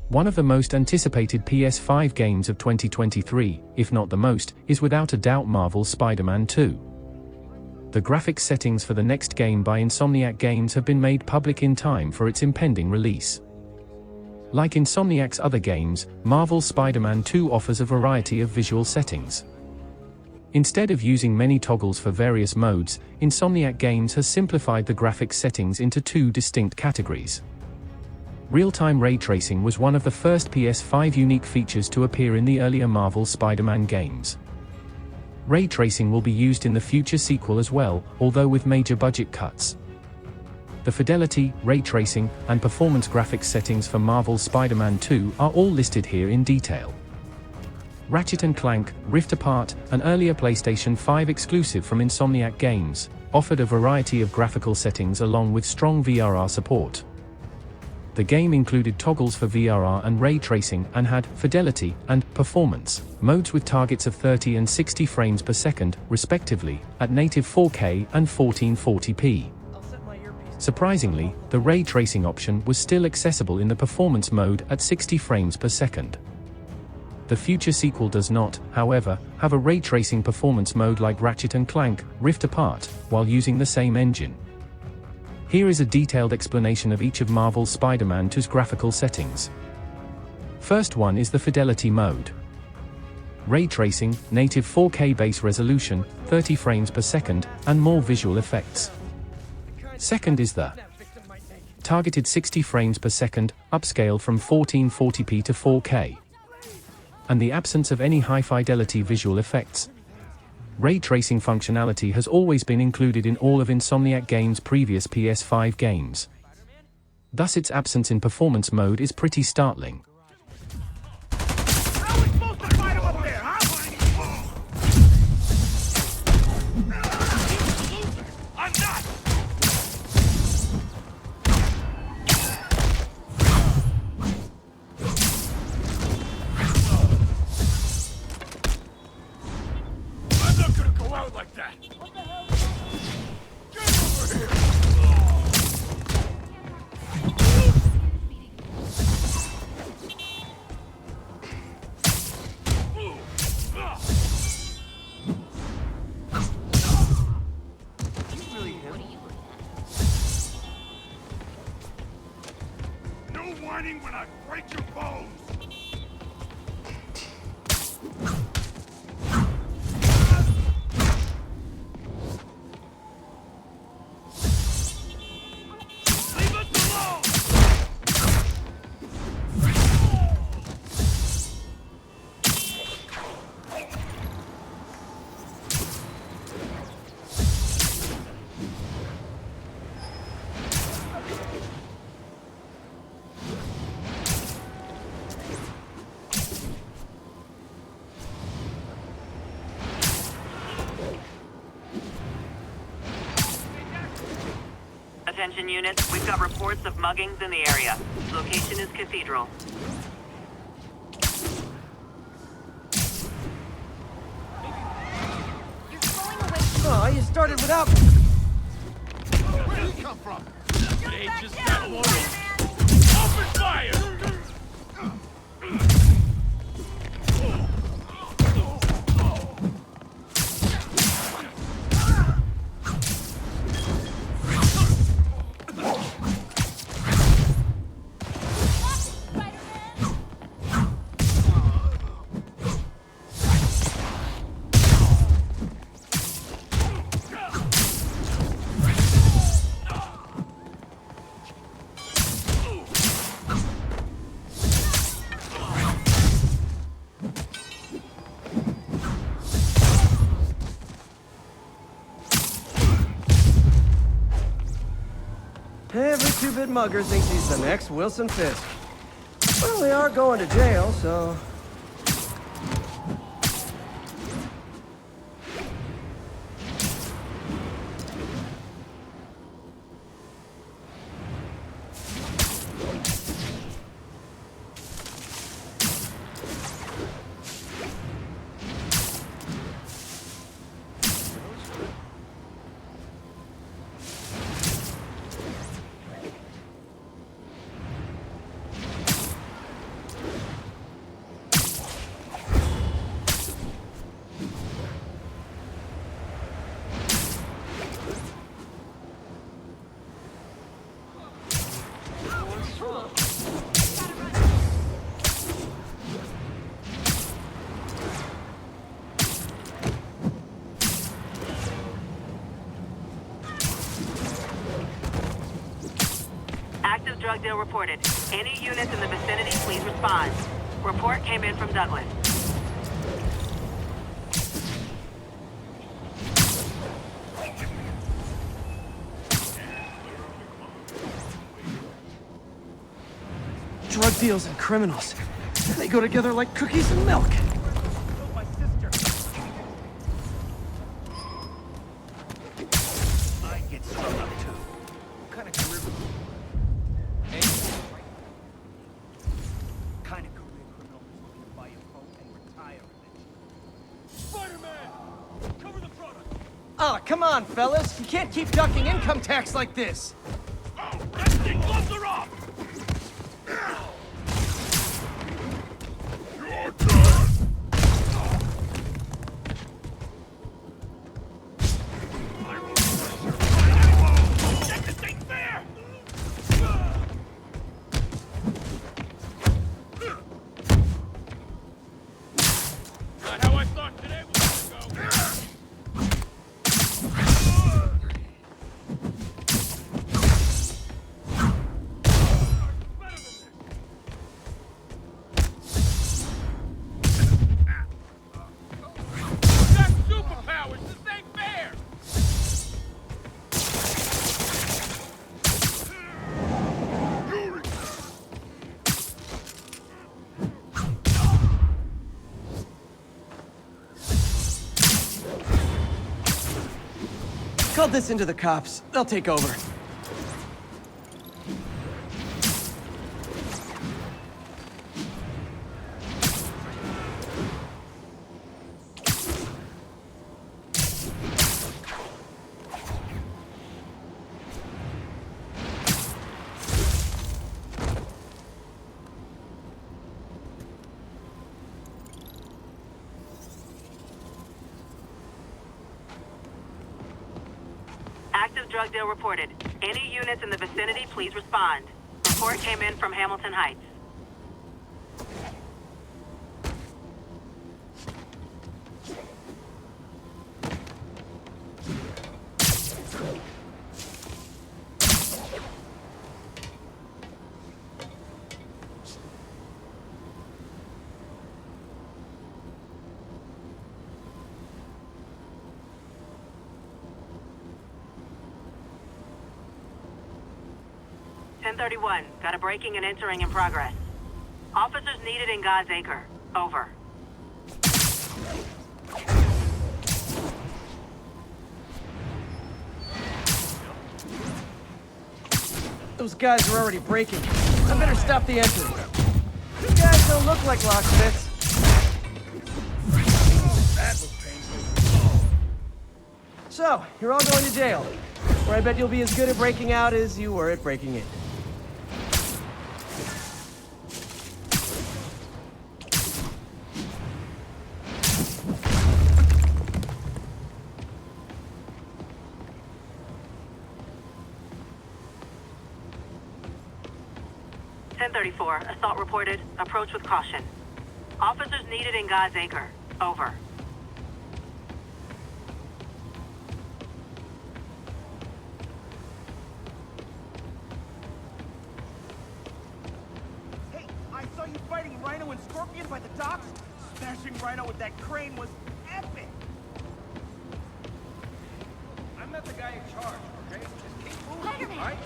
One of the most anticipated PS5 games of 2023, if not the most, is without a doubt Marvel's Spider-Man 2. The graphics settings for the next game by Insomniac Games have been made public in time for its impending release. Like Insomniac's other games, Marvel's Spider-Man 2 offers a variety of visual settings. Instead of using many toggles for various modes, Insomniac Games has simplified the graphics settings into two distinct categories. Real-time ray tracing was one of the first PS5 unique features to appear in the earlier Marvel Spider-Man games. Ray tracing will be used in the future sequel as well, although with major budget cuts. The fidelity, ray tracing, and performance graphics settings for Marvel's Spider-Man 2 are all listed here in detail. Ratchet & Clank, Rift Apart, an earlier PlayStation 5 exclusive from Insomniac Games, offered a variety of graphical settings along with strong VRR support. The game included toggles for VRR and ray tracing and had fidelity and performance modes with targets of 30 and 60 frames per second, respectively, at native 4K and 1440p. Surprisingly, the ray tracing option was still accessible in the performance mode at 60 frames per second. The future sequel does not, however, have a ray tracing performance mode like Ratchet & Clank, Rift Apart, while using the same engine. Here is a detailed explanation of each of Marvel's Spider-Man 2's graphical settings. First one is the fidelity mode. Ray tracing, native 4K base resolution, 30 frames per second, and more visual effects. Second is the targeted 60 frames per second, upscaled from 1440p to 4K. And the absence of any high-fidelity visual effects. Ray tracing functionality has always been included in all of Insomniac Games' previous PS5 games. Thus its absence in performance mode is pretty startling. How are we supposed to fight him up there, huh? I'm not! I'm not gonna go out like that! What the hell? Get over here! No whining when I break your bones! Leave us alone! Attention units, we've got reports of muggings in the area. Location is Cathedral. Oh, you started without... Where did he come from? They just got loaded. Open fire! Every two-bit mugger thinks he's the next Wilson Fisk. Well, they are going to jail, so... deal reported. Any units in the vicinity, please respond. Report came in from Douglas. Drug deals and criminals. They go together like cookies and milk. My sister. I get strung up too. What kind of career? Kind of career criminal who's looking to buy a boat and retire eventually. Spider-Man! Cover the product! Ah, come on, fellas. You can't keep ducking income tax like this. Oh, that thing gloves are off! You're done! I will survive. Get this thing fair! Not how I thought today was gonna go. Got superpowers! This ain't fair! Call this into the cops. They'll take over. Active drug deal reported. Any units in the vicinity, please respond. Report came in from Hamilton Heights. .31. Got a breaking and entering in progress. Officers needed in God's Acre. Over. Those guys are already breaking. I better stop the entry. You guys don't look like locksmiths. That was painful. So, you're all going to jail. Where I bet you'll be as good at breaking out as you were at breaking in. Assault reported. Approach with caution. Officers needed in God's Acre. Over. Hey, I saw you fighting Rhino and Scorpion by the docks. Smashing Rhino with that crane was epic. I'm not the guy in charge, okay? Just keep moving, right?